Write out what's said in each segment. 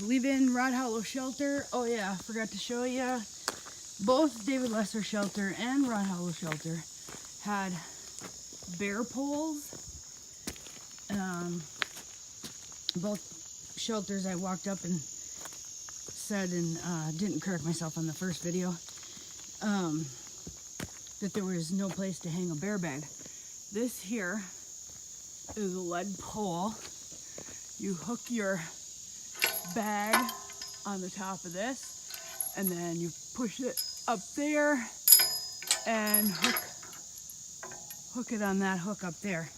leaving Rod Hollow Shelter. Oh yeah, forgot to show you. Both David Lesser Shelter and Rod Hollow Shelter had bear poles. Both shelters I walked up and said, and didn't correct myself on the first video, that there was no place to hang a bear bag. This here is a lead pole. You hook your bag on the top of this, and then you push it up there and hook it on that hook up there.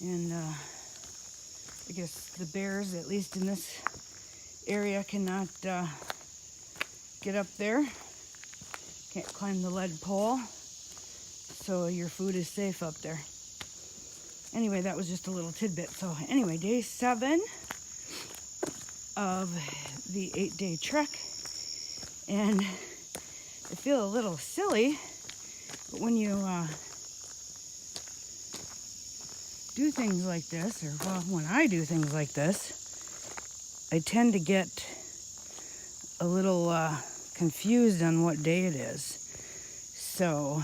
And I guess the bears, at least in this area, cannot get up there. Can't climb the lead pole, so your food is safe up there. Anyway, that was just a little tidbit. So anyway, day 7 of the 8-day trek, and I feel a little silly, but when you do things like this, or well, when I do things like this, I tend to get a little confused on what day it is. So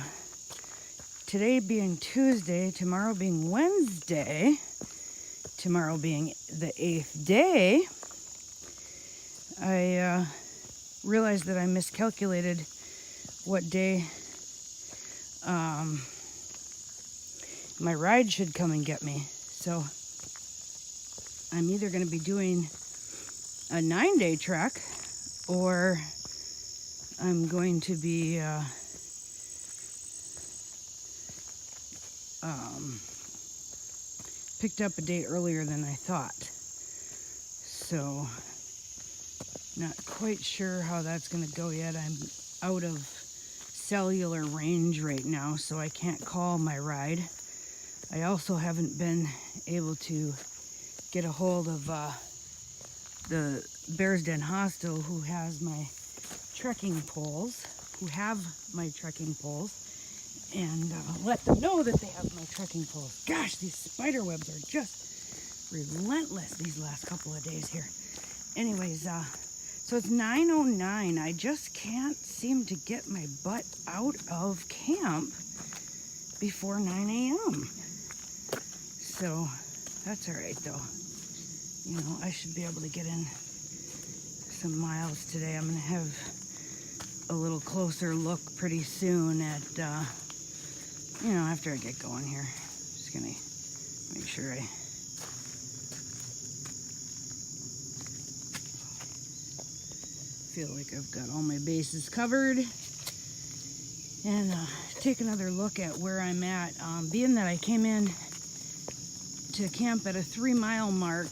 today being Tuesday, tomorrow being Wednesday, tomorrow being the 8th day, I realized that I miscalculated what day my ride should come and get me. So I'm either going to be doing a 9-day trek, or I'm going to be picked up a day earlier than I thought. So not quite sure how that's going to go yet. I'm out of cellular range right now, so I can't call my ride. I also haven't been able to get a hold of the Bears Den Hostel, who has my trekking poles, and let them know that they have my trekking poles. Gosh, these spider webs are just relentless these last couple of days here. Anyways, so it's 9:09. I just can't seem to get my butt out of camp before 9 a.m. So that's all right, though. You know, I should be able to get in some miles today. I'm going to have a little closer look pretty soon at, you know, after I get going here. Just going to make sure I feel like I've got all my bases covered. And take another look at where I'm at. Being that I came in to camp at a 3-mile mark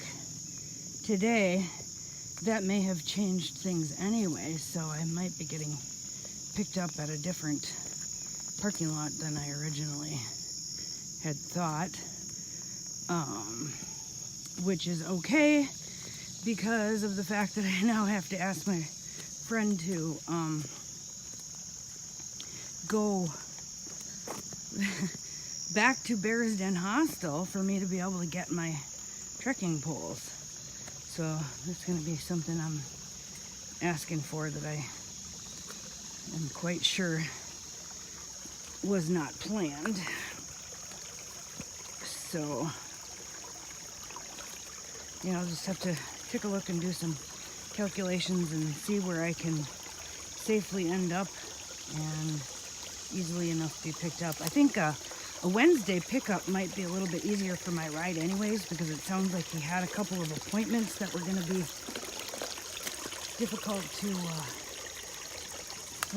today, that may have changed things anyway, so I might be getting picked up at a different parking lot than I originally had thought, which is okay because of the fact that I now have to ask my friend to go back to Bears Den Hostel for me to be able to get my trekking poles. So that's going to be something I'm asking for that I am quite sure was not planned. So, you know, I'll just have to take a look and do some calculations and see where I can safely end up and easily enough be picked up. I think a Wednesday pickup might be a little bit easier for my ride anyways, because it sounds like he had a couple of appointments that were going to be difficult to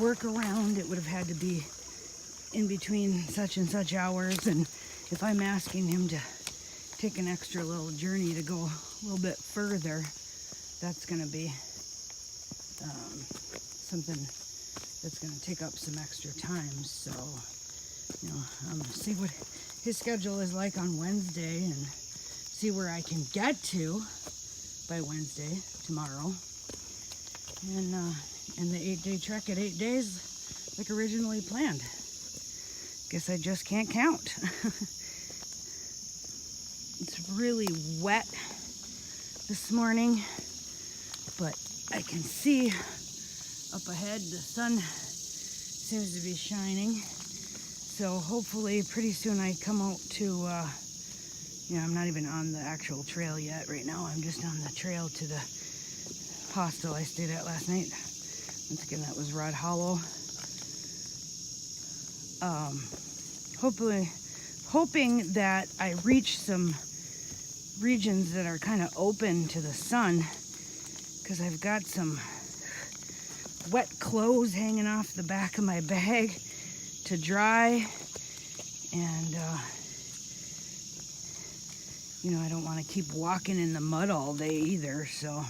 work around. It would have had to be in between such and such hours, and if I'm asking him to take an extra little journey to go a little bit further, that's going to be something that's going to take up some extra time. So, you know, I'm going to see what his schedule is like on Wednesday and see where I can get to by Wednesday, tomorrow. And the 8-day trek at 8 days like originally planned. Guess I just can't count. It's really wet this morning. but I can see up ahead the sun seems to be shining. So hopefully pretty soon I come out to, I'm not even on the actual trail yet right now. I'm just on the trail to the hostel I stayed at last night. Once again, that was Rod Hollow. Hoping that I reach some regions that are kind of open to the sun, because I've got some wet clothes hanging off the back of my bag to dry, and I don't want to keep walking in the mud all day either, so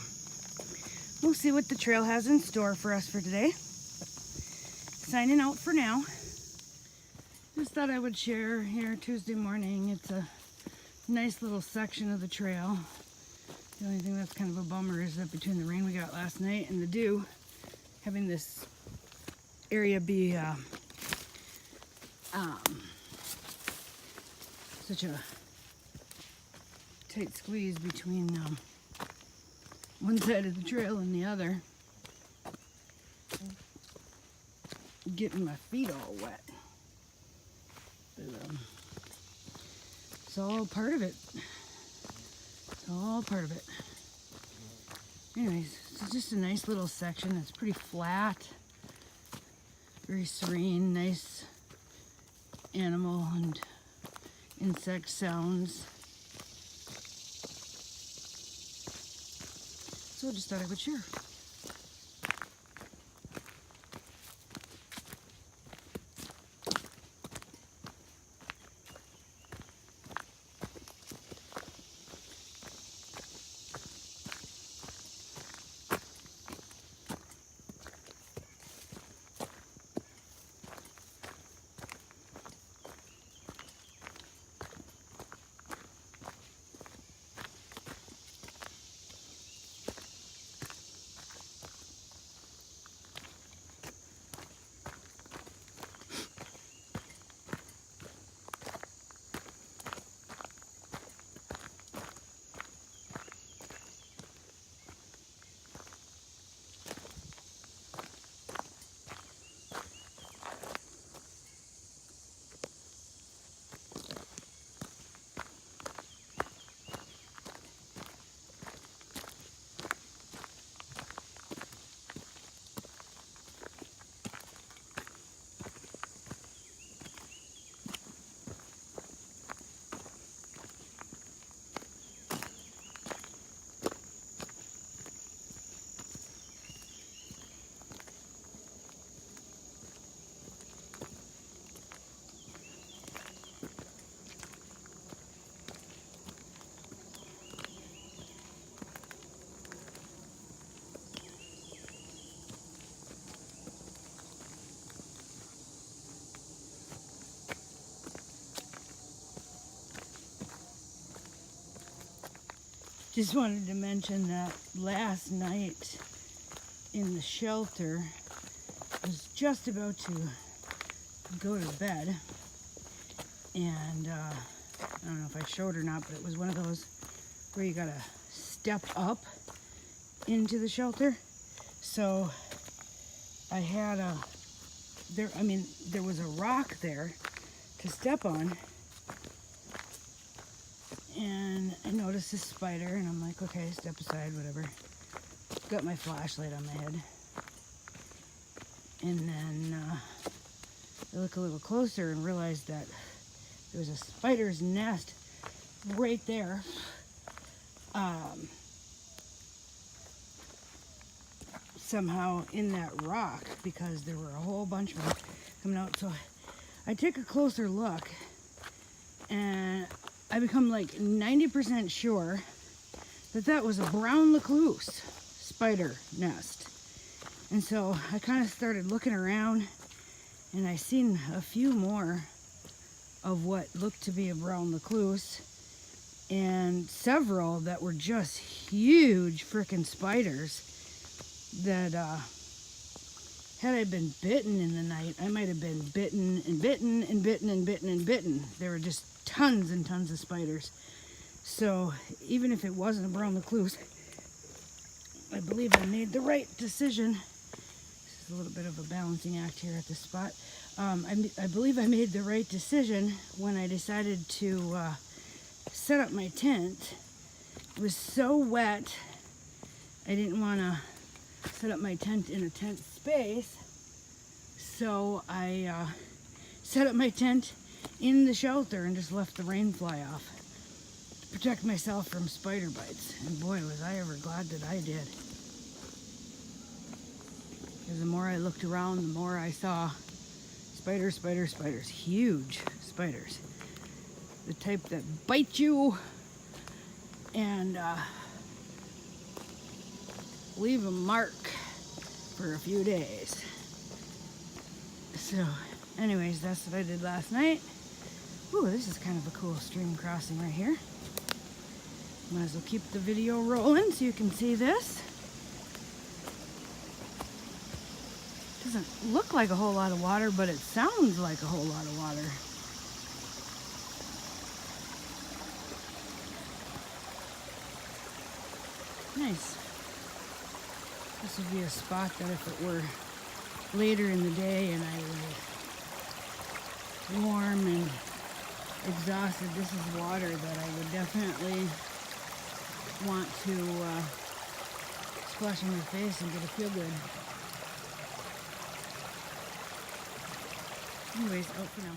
we'll see what the trail has in store for us for today. Signing out for now. Just thought I would share here Tuesday morning. It's a nice little section of the trail. The only thing that's kind of a bummer is that between the rain we got last night and the dew, having this area be such a tight squeeze between one side of the trail and the other, getting my feet all wet. But, it's all part of it. It's all part of it. Anyways, it's just a nice little section. It's pretty flat, very serene, nice animal and insect sounds. So I just thought I would share. Just wanted to mention that last night in the shelter, I was just about to go to bed, and I don't know if I showed or not, but it was one of those where you gotta step up into the shelter. So I had there was a rock there to step on, and I noticed this spider, and I'm like, okay, step aside, whatever. Got my flashlight on my head. And then I look a little closer and realized that there was a spider's nest right there. Somehow in that rock, because there were a whole bunch of them coming out. So I took a closer look, and I become like 90% sure that that was a brown recluse spider nest. And so I kind of started looking around, and I seen a few more of what looked to be a brown recluse, and several that were just huge frickin' spiders that had I been bitten in the night, I might have been bitten and bitten and bitten and bitten and bitten. There were just tons and tons of spiders. So even if it wasn't a brown recluse, I believe I made the right decision. This is a little bit of a balancing act here at this spot. I believe I made the right decision when I decided to set up my tent. It was so wet, I didn't want to set up my tent in a tent space, so I set up my tent in the shelter and just left the rain fly off to protect myself from spider bites. And boy, was I ever glad that I did. Because the more I looked around, the more I saw spiders, huge spiders. The type that bite you and leave a mark for a few days. So anyways, that's what I did last night. Ooh, this is kind of a cool stream crossing right here. Might as well keep the video rolling so you can see this. Doesn't look like a whole lot of water, but it sounds like a whole lot of water. Nice. This would be a spot that if it were later in the day and I was warm and exhausted, this is water that I would definitely want to splash on my face and get a feel good. Anyways, out for now.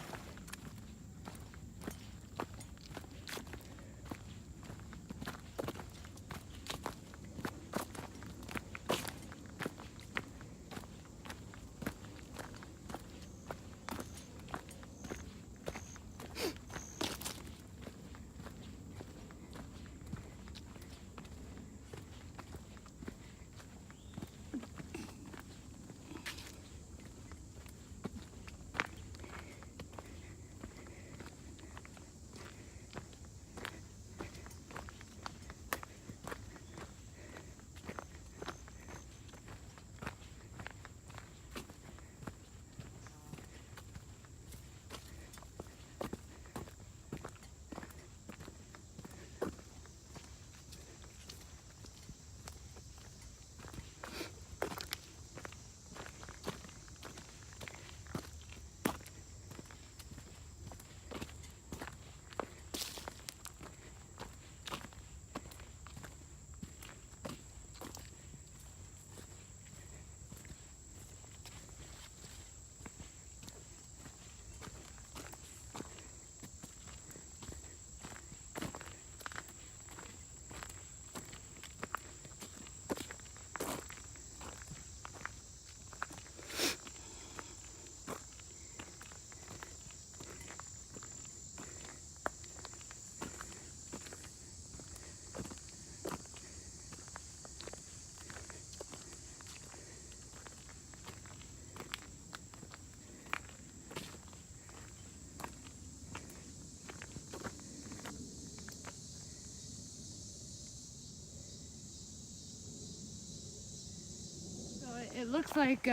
It looks like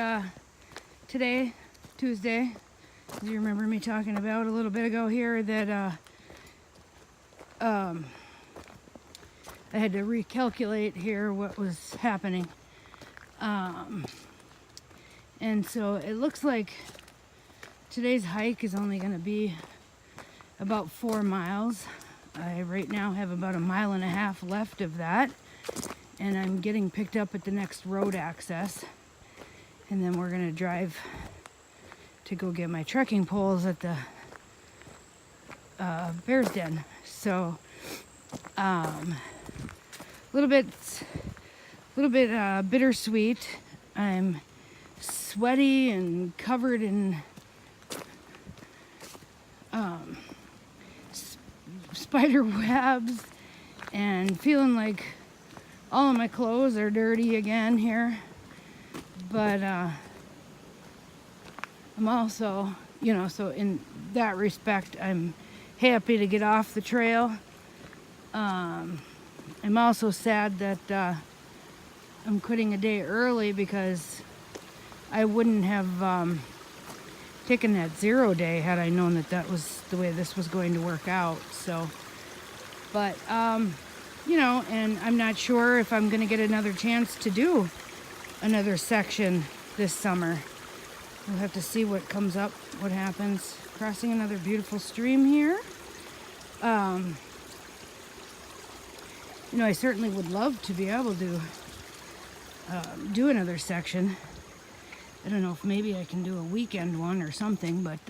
today, Tuesday, as you remember me talking about a little bit ago here, that I had to recalculate here what was happening. And so it looks like today's hike is only going to be about 4 miles. I right now have about 1.5 miles left of that, and I'm getting picked up at the next road access. And then we're gonna drive to go get my trekking poles at the Bear's Den. So, a little bit bittersweet. I'm sweaty and covered in spider webs, and feeling like all of my clothes are dirty again here. But I'm also, so in that respect, I'm happy to get off the trail. I'm also sad that I'm quitting a day early because I wouldn't have taken that 0 day had I known that that was the way this was going to work out. So, but you know, and I'm not sure if I'm gonna get another chance to do another section this summer. We'll have to see what comes up, what happens. Crossing another beautiful stream here. You know, I certainly would love to be able to do another section. I don't know if maybe I can do a weekend one or something, but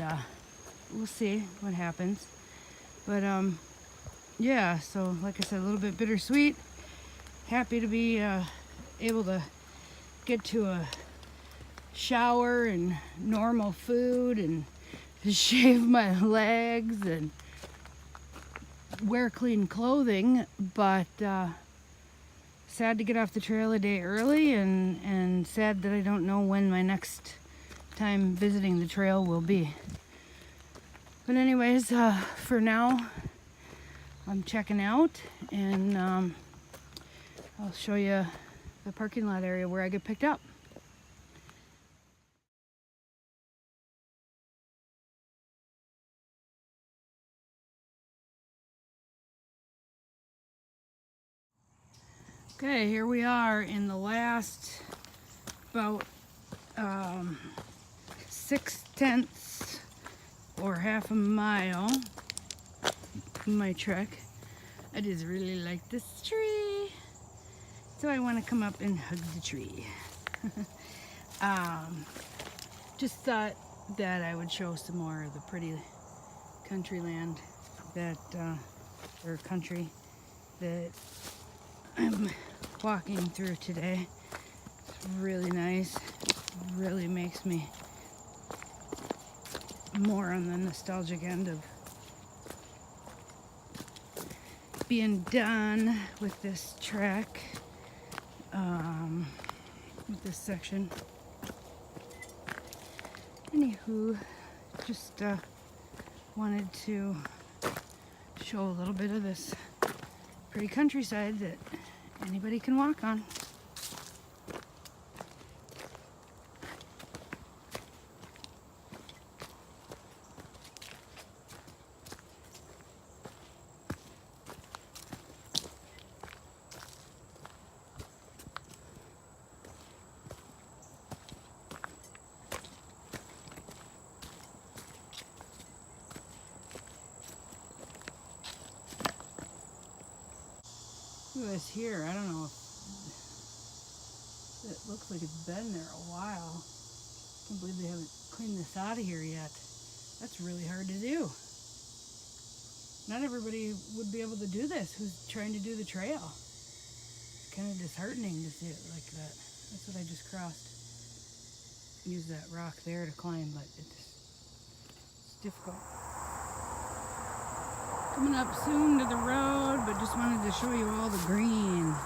we'll see what happens. But yeah, so like I said, a little bit bittersweet. Happy to be able to get to a shower and normal food and shave my legs and wear clean clothing, but sad to get off the trail a day early, and sad that I don't know when my next time visiting the trail will be. But anyways, for now, I'm checking out, and I'll show you the parking lot area where I get picked up. Okay, here we are in the last about 6/10 or half a mile of my trek. I just really like this tree, so I want to come up and hug the tree. Just thought that I would show some more of the pretty country land that, or country that I'm walking through today. It's really nice. It really makes me more on the nostalgic end of being done with this trek, with this section. Anywho, just wanted to show a little bit of this pretty countryside that anybody can walk on. Look at this here. I don't know if it looks like it's been there a while. I can't believe they haven't cleaned this out of here yet. That's really hard to do. Not everybody would be able to do this who's trying to do the trail. It's kind of disheartening to see it like that. That's what I just crossed. Use that rock there to climb, but it's difficult. Coming up soon to the road, but just wanted to show you all the green.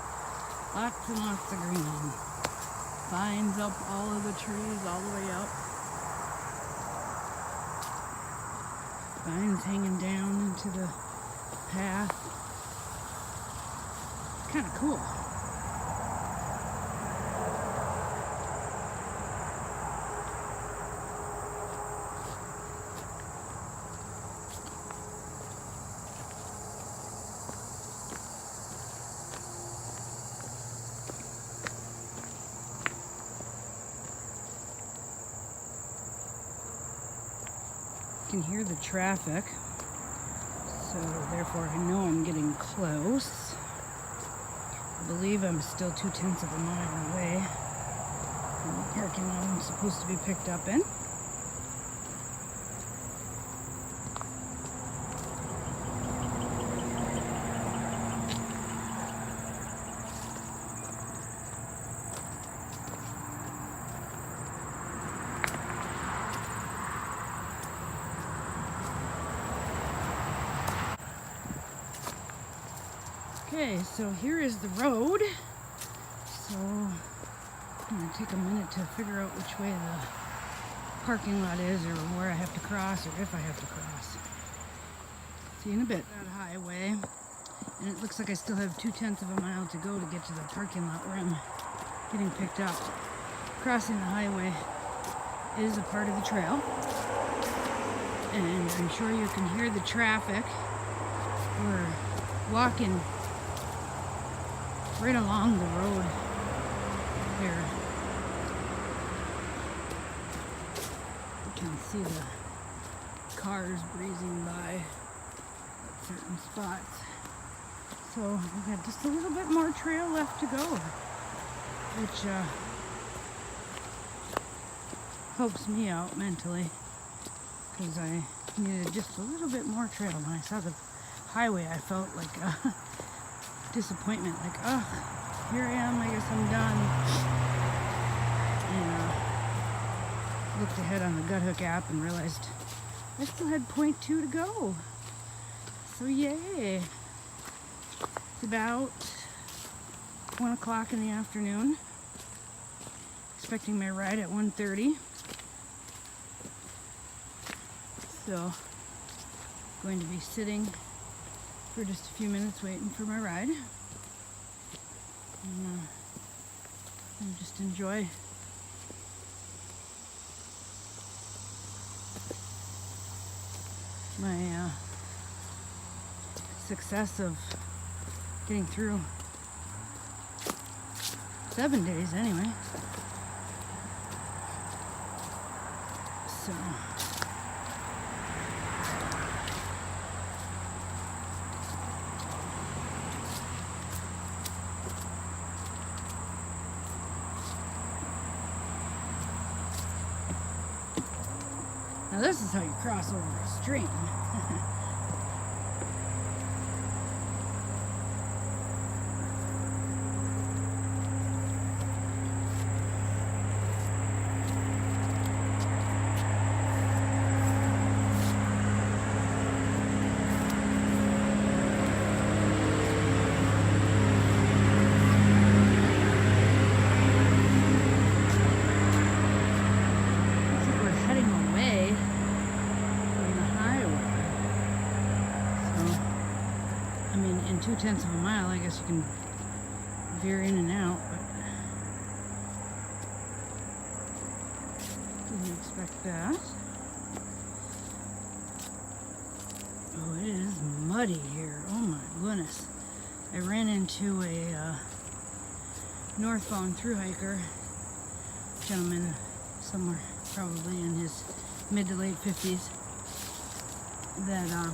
Lots and lots of green. Vines up all of the trees all the way up. Vines hanging down into the path. It's kind of cool. Can hear the traffic, so therefore I know I'm getting close. I believe I'm still 2/10 of a mile away from the parking lot I'm supposed to be picked up in. Okay, so here is the road. So I'm gonna take a minute to figure out which way the parking lot is, or where I have to cross, or if I have to cross. See you in a bit. That highway, and it looks like I still have 2/10 of a mile to go to get to the parking lot where I'm getting picked up. Crossing the highway is a part of the trail, and I'm sure you can hear the traffic. We're walking right along the road here. You can see the cars breezing by at certain spots. So we've got just a little bit more trail left to go, which helps me out mentally, because I needed just a little bit more trail. When I saw the highway, I felt like a disappointment, like, oh, here I am, I guess I'm done. And looked ahead on the Guthook app and realized I still had 0.2 to go. So yay. It's about 1 o'clock in the afternoon. Expecting my ride at 1:30. So, going to be sitting for just a few minutes waiting for my ride. And just enjoy my success of getting through 7 days anyway. So now this is how you cross over a stream. In 0.2 of a mile, I guess you can veer in and out, but didn't expect that. Oh, it is muddy here. Oh my goodness. I ran into a northbound thru hiker, gentleman somewhere probably in his mid to late 50s, that I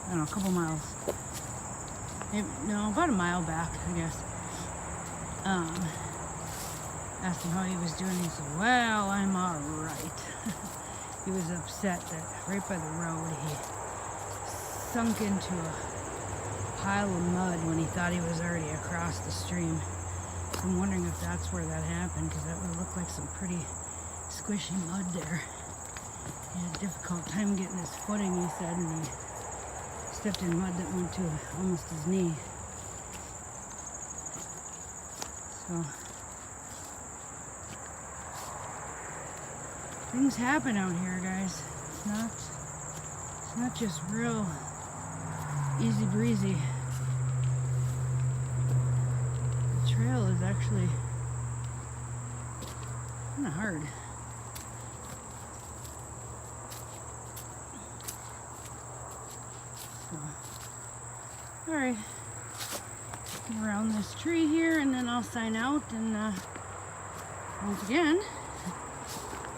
don't know, a couple miles, maybe, no, about a mile back, I guess. Asked him how he was doing. He said, well, I'm all right. He was upset that right by the road he sunk into a pile of mud when he thought he was already across the stream. So I'm wondering if that's where that happened, because that would look like some pretty squishy mud there. He had a difficult time getting his footing, he said, and he stepped in mud that went to almost his knee. So things happen out here, guys. It's not just real easy breezy. The trail is actually kind of hard. Alright, around this tree here, and then I'll sign out, and once again,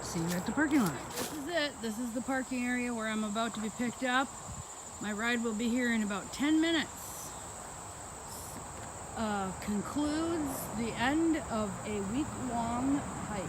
see you at the parking lot. This is it. This is the parking area where I'm about to be picked up. My ride will be here in about 10 minutes. Concludes the end of a week-long hike.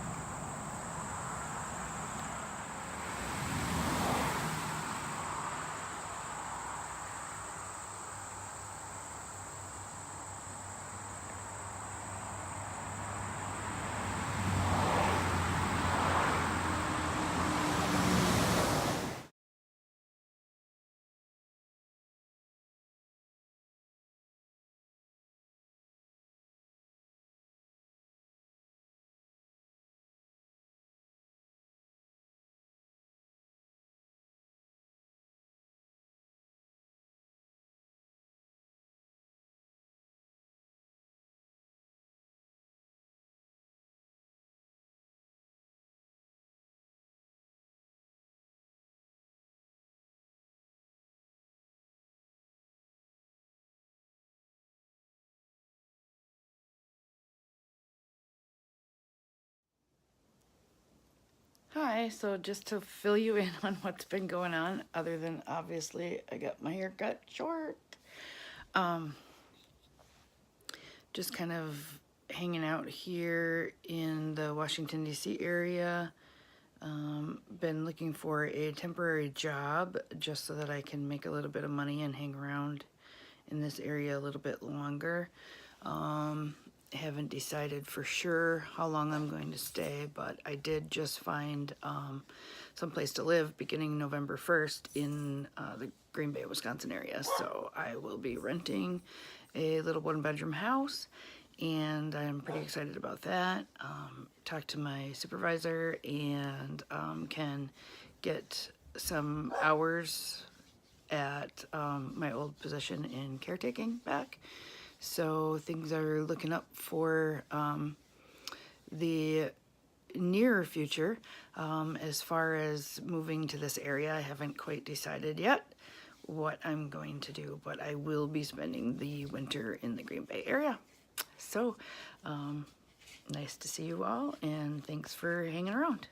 Hi, so just to fill you in on what's been going on, other than obviously I got my hair cut short, just kind of hanging out here in the Washington DC area. Been looking for a temporary job just so that I can make a little bit of money and hang around in this area a little bit longer. Haven't decided for sure how long I'm going to stay, but I did just find some place to live beginning November 1st in the Green Bay, Wisconsin area. So I will be renting a little one-bedroom house, and I'm pretty excited about that. Talked to my supervisor and can get some hours at my old position in caretaking back. So things are looking up for the nearer future. As far as moving to this area, I haven't quite decided yet what I'm going to do, but I will be spending the winter in the Green Bay area. So nice to see you all, and thanks for hanging around.